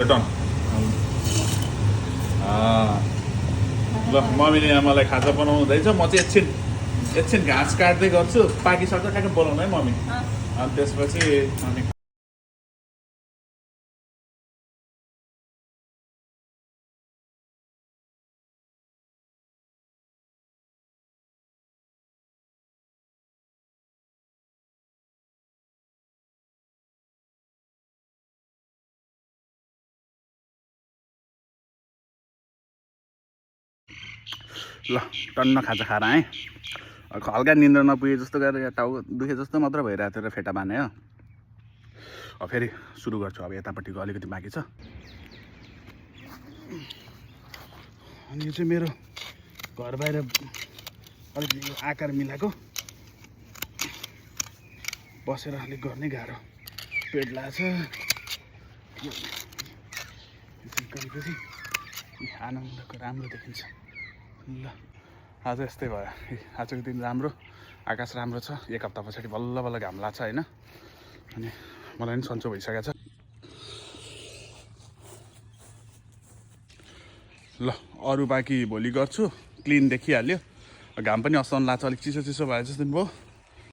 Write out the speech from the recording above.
ton ल मम्मीले यहाँ मलाई खाजा बनाउनु हुँदैछ म चाहिँ एकछिन घाँस काट्दै गर्छु पाकिसक्छ ठ्याक्कै बोलाउनु है मम्मी अनि त्यसपछि अनि ल टन्न खाजा खाएर आएँ हल्का निन्द्रा नपुगे जस्तो गरेर टाउको दुखे जस्तो मात्र भइरहेको थियो र फेटा बाने हो अब फेरि सुरु गर्छु अब यतापट्टिको अलिकति बाँकी छ अनि यो चाहिँ मेरो घर बाहिर अलिकति आकार मिलाएको बसेर अलिक गर्नै गाह्रो पेट लाग्छ गरेपछि आनन्दको राम्रो देखिन्छ ल आज यस्तै भयो आजको दिन राम्रो आकाश राम्रो छ एक हप्ता पछाडि बल्ल बल्ल घाम लाग्छ होइन अनि मलाई पनि सन्चो भइसकेको छ ल अरू बाँकी भोलि गर्छु क्लिन देखिहाल्यो घाम पनि असन लाग्छ अलिक चिसो चिसो भए जस्तो भयो